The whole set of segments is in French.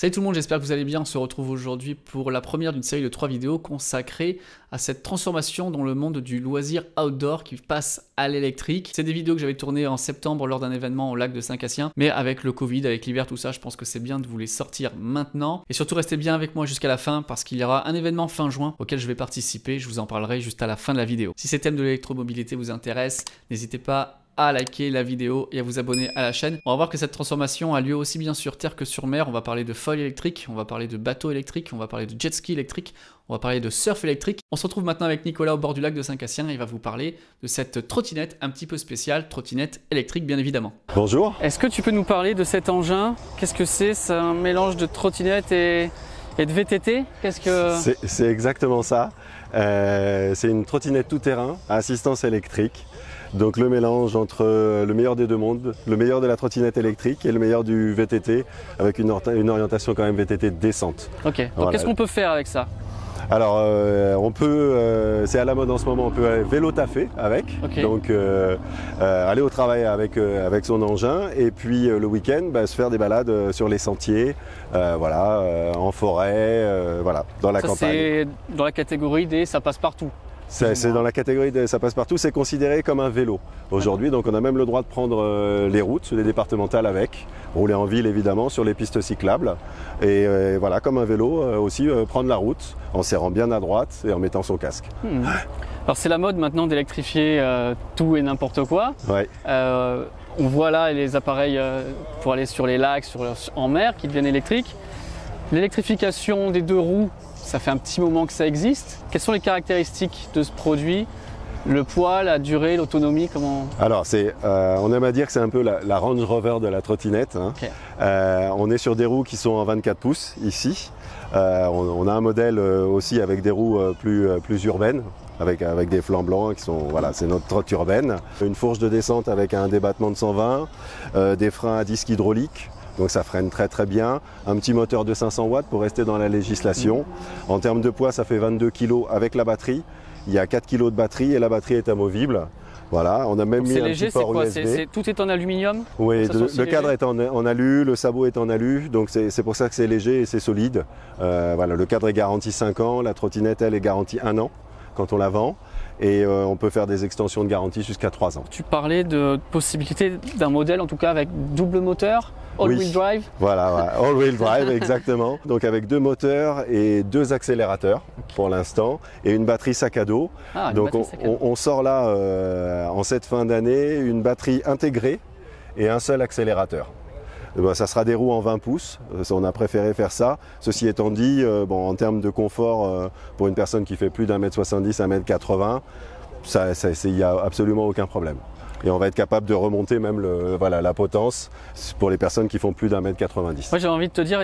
Salut tout le monde, j'espère que vous allez bien. On se retrouve aujourd'hui pour la première d'une série de 3 vidéos consacrées à cette transformation dans le monde du loisir outdoor qui passe à l'électrique. C'est des vidéos que j'avais tournées en septembre lors d'un événement au lac de Saint-Cassien, mais avec le Covid, avec l'hiver, tout ça, je pense que c'est bien de vous les sortir maintenant. Et surtout, restez bien avec moi jusqu'à la fin parce qu'il y aura un événement fin juin auquel je vais participer. Je vous en parlerai juste à la fin de la vidéo. Si ces thèmes de l'électromobilité vous intéressent, n'hésitez pas à liker la vidéo et à vous abonner à la chaîne. On va voir que cette transformation a lieu aussi bien sur terre que sur mer. On va parler de foil électrique, on va parler de bateau électrique, on va parler de jet ski électrique, on va parler de surf électrique. On se retrouve maintenant avec Nicolas au bord du lac de Saint-Cassien et il va vous parler de cette trottinette un petit peu spéciale, trottinette électrique bien évidemment. Bonjour. Est-ce que tu peux nous parler de cet engin? Qu'est-ce que c'est? C'est un mélange de trottinette et de VTT? C'est exactement ça. C'est une trottinette tout-terrain à assistance électrique. Donc le mélange entre le meilleur des deux mondes, le meilleur de la trottinette électrique et le meilleur du VTT avec une orientation quand même VTT décente. Ok, donc voilà. Qu'est-ce qu'on peut faire avec ça? Alors on peut, c'est à la mode en ce moment, on peut vélo taffer avec, okay. Donc aller au travail avec son engin et puis le week-end se faire des balades sur les sentiers, en forêt, voilà, dans la campagne. C'est dans la catégorie des ça passe partout. C'est dans la catégorie de ça passe partout, c'est considéré comme un vélo aujourd'hui, donc on a même le droit de prendre les routes, les départementales avec, rouler en ville évidemment, sur les pistes cyclables et voilà, comme un vélo aussi, prendre la route en serrant bien à droite et en mettant son casque. Alors c'est la mode maintenant d'électrifier tout et n'importe quoi. Ouais. On voit là les appareils pour aller sur les lacs, en mer qui deviennent électriques. L'électrification des deux roues, ça fait un petit moment que ça existe. Quelles sont les caractéristiques de ce produit? Le poids, la durée, l'autonomie, comment? Alors, on aime à dire que c'est un peu la Range Rover de la trottinette. Hein. Okay. On est sur des roues qui sont en 24 pouces ici. On a un modèle aussi avec des roues plus urbaines, avec des flancs blancs qui sont, voilà, c'est notre trotte urbaine. Une fourche de descente avec un débattement de 120, des freins à disque hydraulique. Donc ça freine très très bien, un petit moteur de 500 watts pour rester dans la législation. En termes de poids, ça fait 22 kg avec la batterie. Il y a 4 kg de batterie et la batterie est amovible. Voilà, on a même mis un petit port USB. Tout est en aluminium? Oui, le cadre est en alu, le sabot est en alu, donc c'est pour ça que c'est léger et c'est solide. Voilà, le cadre est garanti 5 ans, la trottinette elle est garantie 1 an quand on la vend. Et on peut faire des extensions de garantie jusqu'à 3 ans. Tu parlais de possibilité d'un modèle en tout cas avec double moteur, all-wheel drive. Voilà, all-wheel drive exactement. Donc avec 2 moteurs et 2 accélérateurs pour l'instant et une batterie sac à dos. Donc on sort là en cette fin d'année une batterie intégrée et un seul accélérateur. Ça sera des roues en 20 pouces, on a préféré faire ça. Ceci étant dit, en termes de confort, pour une personne qui fait plus d'1m70, 1m80, il n'y a absolument aucun problème. Et on va être capable de remonter même la potence pour les personnes qui font plus d'1m90. Moi j'ai envie de te dire,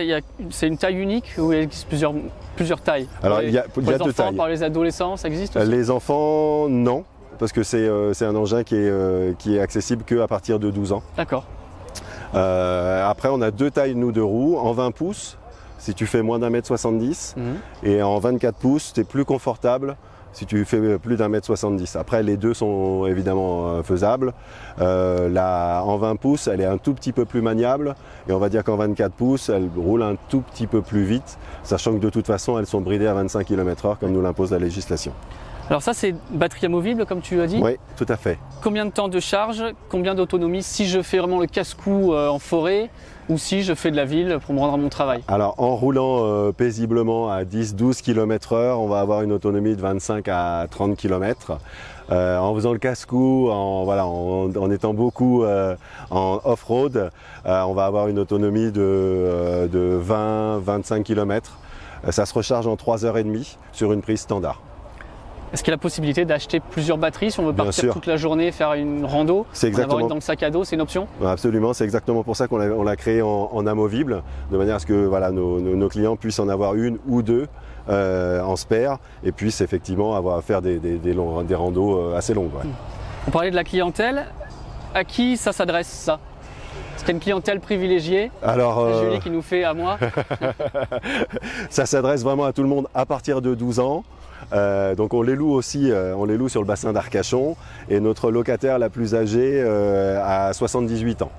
c'est une taille unique ou il existe plusieurs tailles? Alors il y a deux tailles. Par les adolescents, ça existe aussi? Les enfants, non, parce que c'est un engin qui est accessible qu'à partir de 12 ans. D'accord. Après on a 2 tailles nous de roues, en 20 pouces si tu fais moins d'1m70 et en 24 pouces tu es plus confortable si tu fais plus d'1m70. Après les deux sont évidemment faisables. En 20 pouces elle est un tout petit peu plus maniable et on va dire qu'en 24 pouces elle roule un tout petit peu plus vite, sachant que de toute façon elles sont bridées à 25 km/h comme nous l'impose la législation. Alors ça c'est batterie amovible comme tu l'as dit? Oui, tout à fait. Combien de temps de charge, combien d'autonomie si je fais vraiment le casse-cou en forêt ou si je fais de la ville pour me rendre à mon travail? Alors en roulant paisiblement à 10-12 km/h, on va avoir une autonomie de 25 à 30 km. En faisant le casse-cou, en étant beaucoup en off-road, on va avoir une autonomie de 20-25 km. Ça se recharge en 3h30 sur une prise standard. Est-ce qu'il y a la possibilité d'acheter plusieurs batteries si on veut partir toute la journée, faire une rando, avoir une dans le sac à dos, c'est une option? Absolument, c'est exactement pour ça qu'on l'a créé en amovible, de manière à ce que nos clients puissent en avoir une ou deux en spare et puissent effectivement faire des randos assez longues. Ouais. On parlait de la clientèle, à qui ça s'adresse ça? C'est une clientèle privilégiée. Alors, c'est Julie qui nous fait à moi. Ça s'adresse vraiment à tout le monde à partir de 12 ans. Donc on les loue aussi, on les loue sur le bassin d'Arcachon et notre locataire la plus âgée a 78 ans.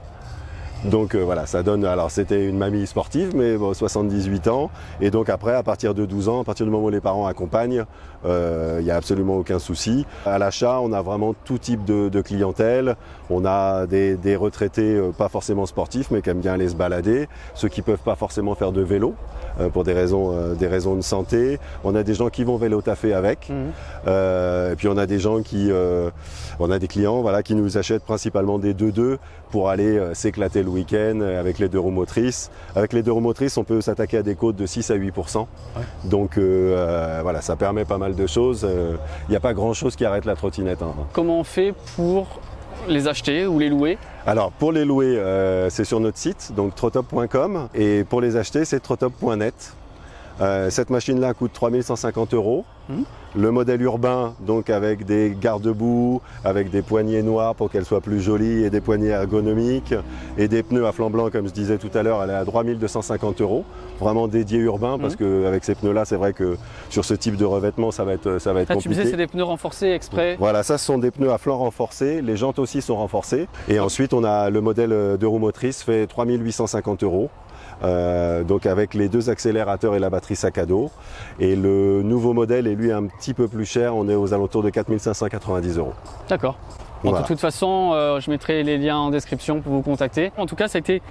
Donc voilà, ça donne, alors c'était une mamie sportive, mais bon, 78 ans, et donc après, à partir de 12 ans, à partir du moment où les parents accompagnent, il n'y a absolument aucun souci. À l'achat, on a vraiment tout type de clientèle. On a des retraités pas forcément sportifs, mais qui aiment bien aller se balader, ceux qui peuvent pas forcément faire de vélo pour des raisons de santé. On a des gens qui vont vélo taffer avec, et puis on a des gens on a des clients voilà, qui nous achètent principalement des 2-2 pour aller s'éclater le week-end avec les 2 roues motrices. Avec les 2 roues motrices, on peut s'attaquer à des côtes de 6 à 8%. Ouais. Donc voilà, ça permet pas mal de choses. Il n'y a pas grand-chose qui arrête la trottinette. Hein. Comment on fait pour les acheter ou les louer? Alors pour les louer, c'est sur notre site, donc trotop.com, et pour les acheter, c'est trotop.net. Cette machine-là coûte 3 150 €. Le modèle urbain, donc avec des garde-boue, avec des poignées noires pour qu'elle soit plus jolie et des poignées ergonomiques et des pneus à flanc blanc, comme je disais tout à l'heure, elle est à 3 250 €. Vraiment dédié urbain parce qu'avec ces pneus-là, c'est vrai que sur ce type de revêtement, ça va être compliqué. Tu me disais c'est des pneus renforcés exprès. Voilà, ça ce sont des pneus à flanc renforcés. Les jantes aussi sont renforcées. Et ensuite, on a le modèle de roue motrice fait 3 850 €. Donc avec les 2 accélérateurs et la batterie sac à dos. Et le nouveau modèle est lui un petit peu plus cher, on est aux alentours de 4 590 €. D'accord. Bon, voilà. De toute façon, je mettrai les liens en description pour vous contacter. En tout cas, ça a été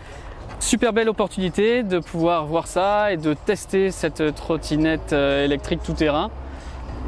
super belle opportunité de pouvoir voir ça et de tester cette trottinette électrique tout-terrain.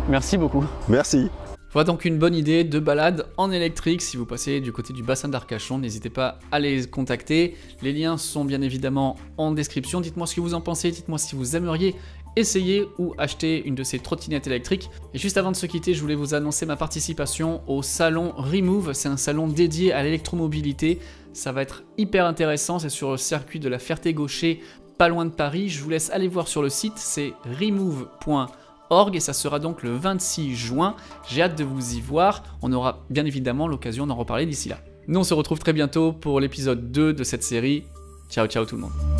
Merci beaucoup. Merci. Voilà donc une bonne idée de balade en électrique. Si vous passez du côté du bassin d'Arcachon, n'hésitez pas à les contacter. Les liens sont bien évidemment en description. Dites-moi ce que vous en pensez, dites-moi si vous aimeriez essayer ou acheter une de ces trottinettes électriques. Et juste avant de se quitter, je voulais vous annoncer ma participation au salon Remove. C'est un salon dédié à l'électromobilité. Ça va être hyper intéressant, c'est sur le circuit de la Ferté-Gaucher, pas loin de Paris. Je vous laisse aller voir sur le site, c'est remove.org et ça sera donc le 26 juin. J'ai hâte de vous y voir. On aura bien évidemment l'occasion d'en reparler d'ici là. Nous on se retrouve très bientôt pour l'épisode 2 de cette série. Ciao ciao tout le monde.